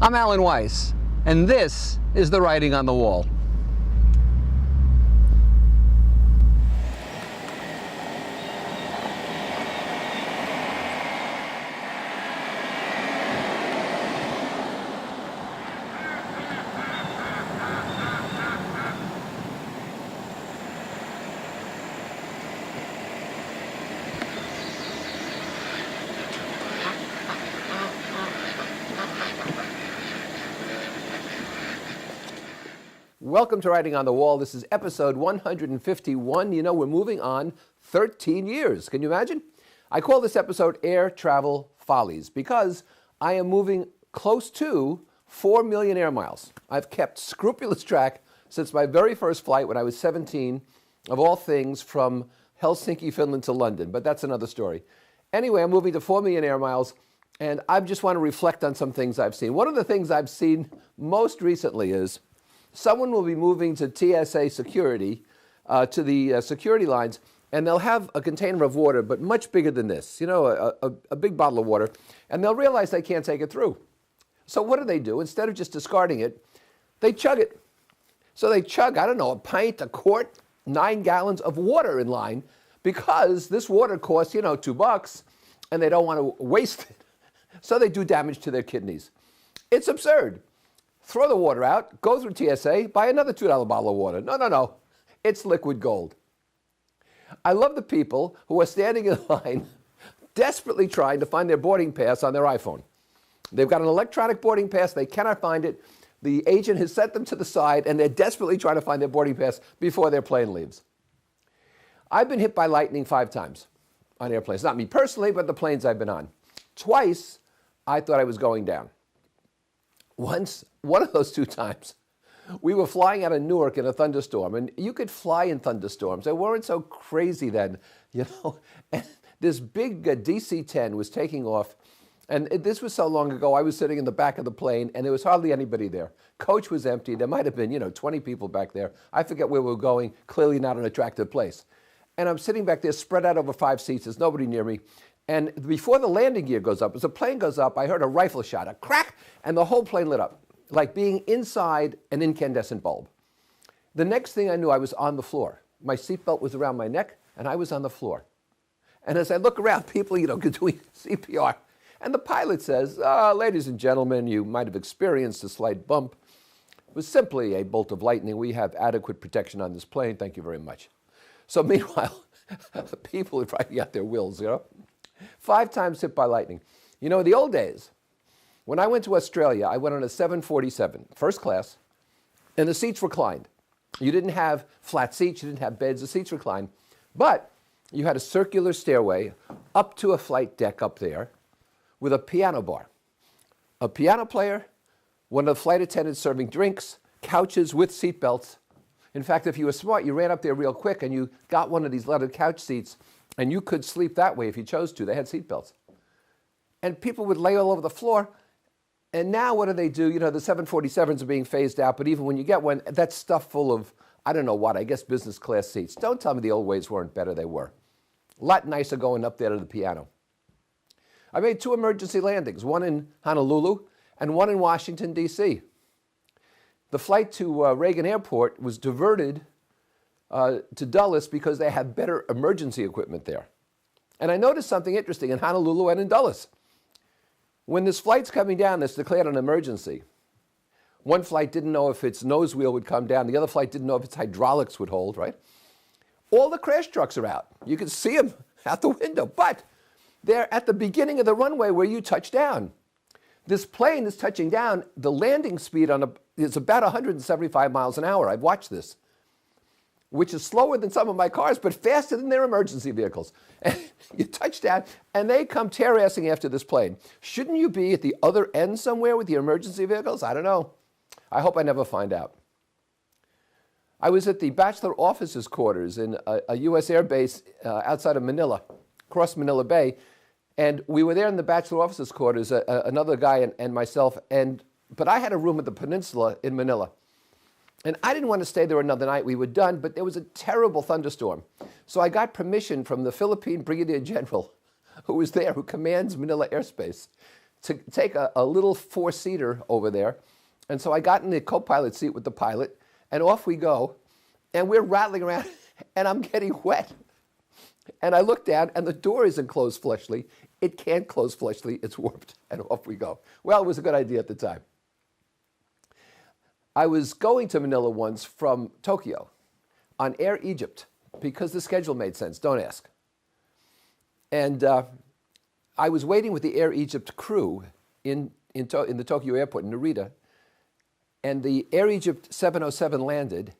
I'm Alan Weiss, and this is the writing on the wall. Welcome to Writing on the Wall. This is episode 151. You know, we're moving on 13 years. Can you imagine? I call this episode Air Travel Follies because I am moving close to 4 million air miles. I've kept scrupulous track since my very first flight when I was 17, of all things, from Helsinki, Finland to London, but that's another story. Anyway, I'm moving to 4 million air miles, and I just want to reflect on some things I've seen. One of the things I've seen most recently is someone will be moving to TSA security, to the security lines, and they'll have a container of water, but much bigger than this, you know, a big bottle of water, and they'll realize they can't take it through. So what do? Instead of just discarding it, they chug it. So they chug, I don't know, a pint, a quart, 9 gallons of water in line because this water costs, you know, $2, and they don't want to waste it. So they do damage to their kidneys. It's absurd. Throw the water out, go through TSA, buy another $2 bottle of water. No. It's liquid gold. I love the people who are standing in line desperately trying to find their boarding pass on their iPhone. They've got an electronic boarding pass. They cannot find it. The agent has set them to the side, and they're desperately trying to find their boarding pass before their plane leaves. I've been hit by lightning 5 times on airplanes. Not me personally, but the planes I've been on. Twice, I thought I was going down. Once, one of those 2 times, we were flying out of Newark in a thunderstorm, and you could fly in thunderstorms. They weren't so crazy then, you know. And this big DC-10 was taking off, and this was so long ago. I was sitting in the back of the plane, and there was hardly anybody there. Coach was empty. There might have been, 20 people back there. I forget where we were going. Clearly not an attractive place. And I'm sitting back there, spread out over 5 seats. There's nobody near me. And before the landing gear goes up, as the plane goes up, I heard a rifle shot, a crack, and the whole plane lit up, like being inside an incandescent bulb. The next thing I knew, I was on the floor. My seatbelt was around my neck, and I was on the floor. And as I look around, people, doing CPR. And the pilot says, ladies and gentlemen, you might have experienced a slight bump. It was simply a bolt of lightning. We have adequate protection on this plane. Thank you very much. So meanwhile, the people are writing out their wills, 5 times hit by lightning. In the old days, when I went to Australia, I went on a 747, first class, and the seats reclined. You didn't have flat seats, you didn't have beds, the seats reclined. But you had a circular stairway up to a flight deck up there with a piano bar. A piano player, one of the flight attendants serving drinks, couches with seat belts. In fact, if you were smart, you ran up there real quick and you got one of these leather couch seats, and you could sleep that way if you chose to. They had seat belts. And people would lay all over the floor. And now what do? The 747s are being phased out, but even when you get one, that's stuffed full of, I don't know what, I guess business class seats. Don't tell me the old ways weren't better. They were. A lot nicer going up there to the piano. I made 2 emergency landings, one in Honolulu and one in Washington, D.C. The flight to Reagan Airport was diverted to Dulles because they have better emergency equipment there. And I noticed something interesting in Honolulu and in Dulles. When this flight's coming down, it's declared an emergency. One flight didn't know if its nose wheel would come down. The other flight didn't know if its hydraulics would hold, right? All the crash trucks are out. You can see them out the window, but they're at the beginning of the runway where you touch down. This plane is touching down. The landing speed is about 175 miles an hour. I've watched this, which is slower than some of my cars, but faster than their emergency vehicles. And you touch down, and they come tear-assing after this plane. Shouldn't you be at the other end somewhere with the emergency vehicles? I don't know. I hope I never find out. I was at the Bachelor Officers' Quarters in a U.S. air base outside of Manila, across Manila Bay, and we were there in the Bachelor Officers' Quarters, another guy and myself, but I had a room at the Peninsula in Manila. And I didn't want to stay there another night. We were done, but there was a terrible thunderstorm. So I got permission from the Philippine Brigadier General, who was there, who commands Manila airspace, to take a little four-seater over there. And so I got in the co-pilot seat with the pilot, and off we go. And we're rattling around, and I'm getting wet. And I look down, and the door isn't closed fleshly. It can't close fleshly. It's warped. And off we go. Well, it was a good idea at the time. I was going to Manila once from Tokyo on Air Egypt because the schedule made sense. Don't ask. And I was waiting with the Air Egypt crew in the Tokyo airport in Narita. And the Air Egypt 707 landed.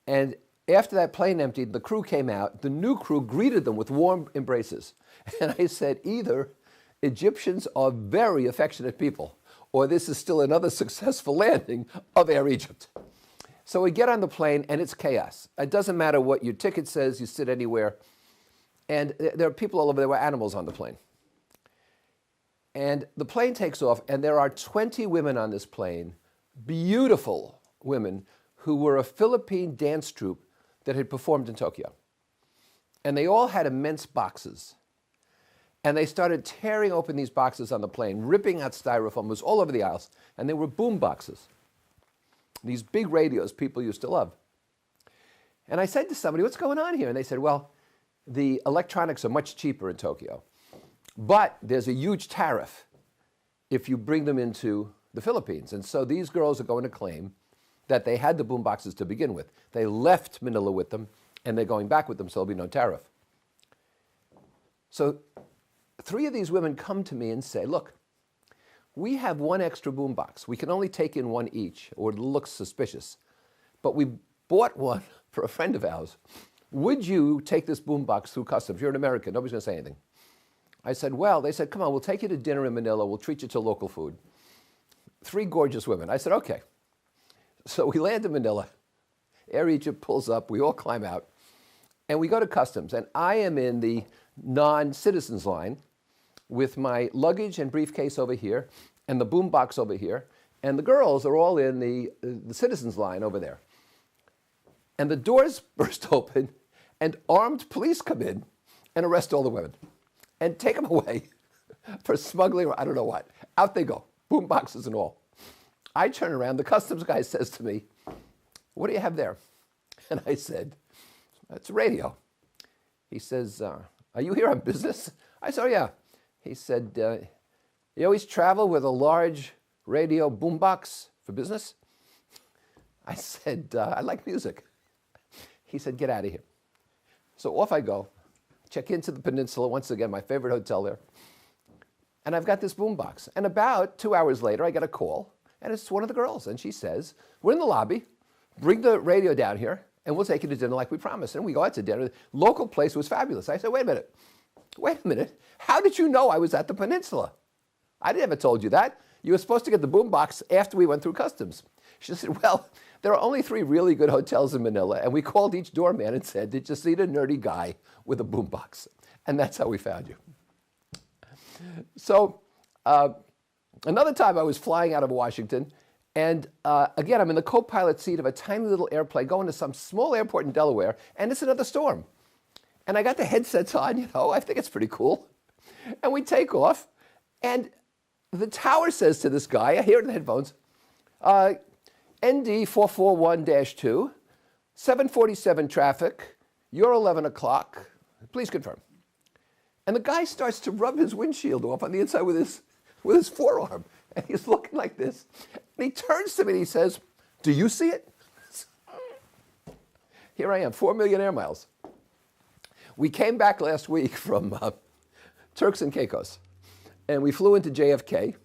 And after that plane emptied, the crew came out. The new crew greeted them with warm embraces. And I said, either Egyptians are very affectionate people, or this is still another successful landing of Air Egypt. So we get on the plane, and it's chaos. It doesn't matter what your ticket says. You sit anywhere. And there are people all over. There were animals on the plane. And the plane takes off, and there are 20 women on this plane, beautiful women, who were a Philippine dance troupe that had performed in Tokyo. And they all had immense boxes. And they started tearing open these boxes on the plane, ripping out styrofoam. It was all over the aisles. And they were boom boxes. These big radios people used to love. And I said to somebody, what's going on here? And they said, well, the electronics are much cheaper in Tokyo. But there's a huge tariff if you bring them into the Philippines. And so these girls are going to claim that they had the boom boxes to begin with. They left Manila with them, and they're going back with them, so there'll be no tariff. So 3 of these women come to me and say, look, we have 1 extra boom box. We can only take in 1 each, or it looks suspicious. But we bought one for a friend of ours. Would you take this boom box through customs? You're an American. Nobody's going to say anything. I said, well, they said, come on, we'll take you to dinner in Manila. We'll treat you to local food. 3 gorgeous women. I said, okay. So we land in Manila. Air Egypt pulls up. We all climb out. And we go to customs. And I am in the non-citizens line with my luggage and briefcase over here and the boom box over here. And the girls are all in the citizens line over there. And the doors burst open, and armed police come in and arrest all the women and take them away for smuggling or I don't know what. Out they go, boom boxes and all. I turn around, the customs guy says to me, what do you have there? And I said, it's a radio. He says, are you here on business? I said, oh yeah. He said, you always travel with a large radio boombox for business? I said, I like music. He said, get out of here. So off I go, check into the Peninsula, once again, my favorite hotel there. And I've got this boombox. And about 2 hours later, I get a call, and it's one of the girls. And she says, we're in the lobby, bring the radio down here, and we'll take you to dinner like we promised. And we go out to dinner. The local place was fabulous. I said, wait a minute. How did you know I was at the Peninsula? I never told you that. You were supposed to get the boombox after we went through customs. She said, well, there are only 3 really good hotels in Manila, and we called each doorman and said, did you see the nerdy guy with a boombox? And that's how we found you. So another time I was flying out of Washington, and again, I'm in the co-pilot seat of a tiny little airplane going to some small airport in Delaware, and it's another storm. And I got the headsets on, I think it's pretty cool. And we take off, and the tower says to this guy, I hear it in the headphones, ND 441-2, 747 traffic, you're 11 o'clock, please confirm. And the guy starts to rub his windshield off on the inside with his forearm. And he's looking like this. And he turns to me and he says, do you see it? Here I am, 4 million air miles. We came back last week from Turks and Caicos. And we flew into JFK.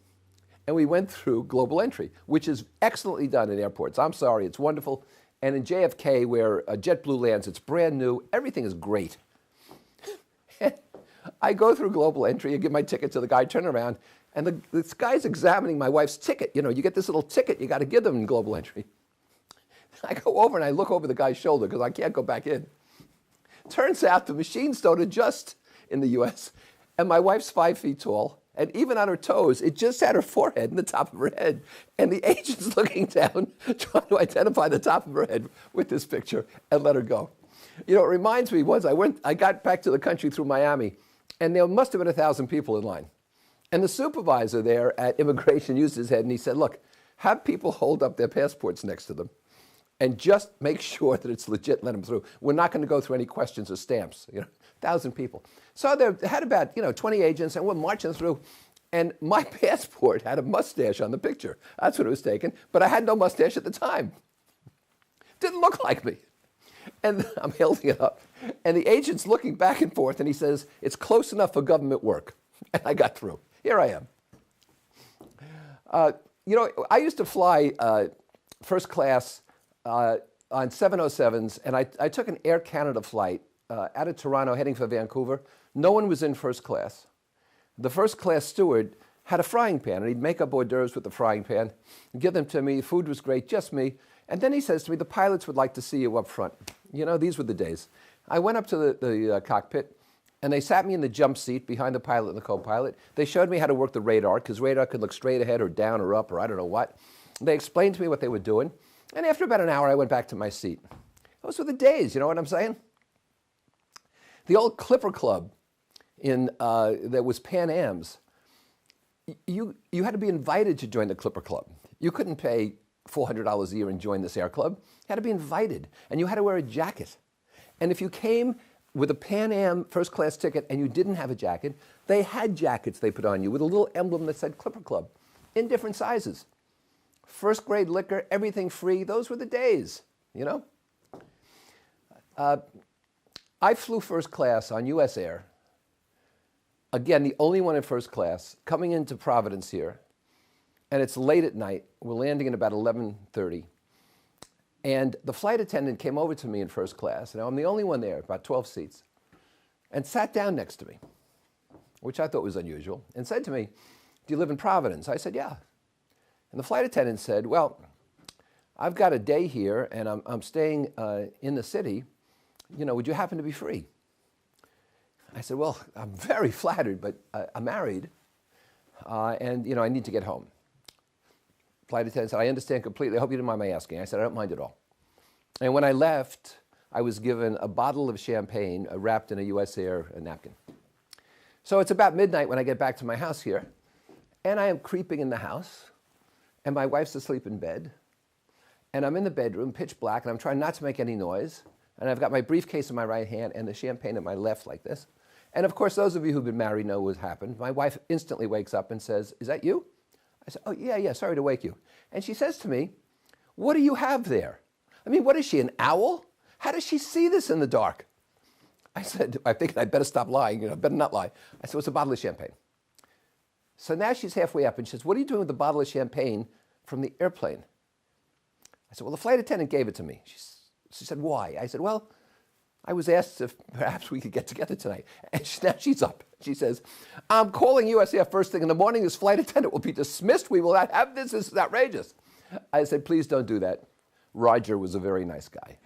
And we went through global entry, which is excellently done in airports. I'm sorry, it's wonderful. And in JFK, where JetBlue lands, it's brand new. Everything is great. I go through global entry, I give my ticket to the guy, turn around, and this guy's examining my wife's ticket. You get this little ticket you got to give them in global entry. I go over and I look over the guy's shoulder because I can't go back in. Turns out the machines don't adjust in the US, and my wife's 5 feet tall, and even on her toes, it just had her forehead and the top of her head. And the agent's looking down, trying to identify the top of her head with this picture and let her go. It reminds me, I got back to the country through Miami, and there must have been 1,000 people in line. And the supervisor there at immigration used his head and he said, look, have people hold up their passports next to them and just make sure that it's legit, let them through. We're not going to go through any questions or stamps, 1,000 people. So they had about, 20 agents and we're marching through. And my passport had a mustache on the picture. That's what it was taken. But I had no mustache at the time. Didn't look like me. And I'm holding it up. And the agent's looking back and forth and he says, it's close enough for government work. And I got through. Here I am. I used to fly first class on 707s, and I took an Air Canada flight out of Toronto heading for Vancouver. No one was in first class. The first class steward had a frying pan, and he'd make up hors d'oeuvres with the frying pan, give them to me. Food was great, just me. And then he says to me, the pilots would like to see you up front. These were the days. I went up to the cockpit, and they sat me in the jump seat behind the pilot and the co-pilot. They showed me how to work the radar, because radar could look straight ahead or down or up or I don't know what. They explained to me what they were doing. And after about an hour, I went back to my seat. Those were the days, you know what I'm saying? The old Clipper Club that was Pan Am's, you had to be invited to join the Clipper Club. You couldn't pay $400 a year and join this air club. You had to be invited, and you had to wear a jacket. And if you came with a Pan Am first class ticket and you didn't have a jacket, they had jackets they put on you with a little emblem that said Clipper Club in different sizes. First grade liquor, everything free. Those were the days, I flew first class on US Air. Again, the only one in first class, coming into Providence here. And it's late at night. We're landing at about 11:30. And the flight attendant came over to me in first class. Now, I'm the only one there, about 12 seats, and sat down next to me, which I thought was unusual, and said to me, do you live in Providence? I said, yeah. And the flight attendant said, well, I've got a day here, and I'm staying in the city. Would you happen to be free? I said, well, I'm very flattered, but I'm married, and, I need to get home. Flight attendant said, I understand completely. I hope you didn't mind my asking. I said, I don't mind at all. And when I left, I was given a bottle of champagne wrapped in a US Air napkin. So it's about midnight when I get back to my house here, and I am creeping in the house, and my wife's asleep in bed, and I'm in the bedroom, pitch black, and I'm trying not to make any noise, and I've got my briefcase in my right hand and the champagne in my left like this. And of course, those of you who've been married know what's happened. My wife instantly wakes up and says, is that you? I said, oh, yeah, sorry to wake you. And she says to me, what do you have there? I mean, what is she, an owl? How does she see this in the dark? I said, I think I'd better stop lying, better not lie. I said, well, it's a bottle of champagne. So now she's halfway up and she says, what are you doing with the bottle of champagne from the airplane? I said, well, the flight attendant gave it to me. She said, why? I said, well, I was asked if perhaps we could get together tonight. And now she's up. She says, I'm calling USAF first thing in the morning. This flight attendant will be dismissed. We will not have this. This is outrageous. I said, please don't do that. Roger was a very nice guy.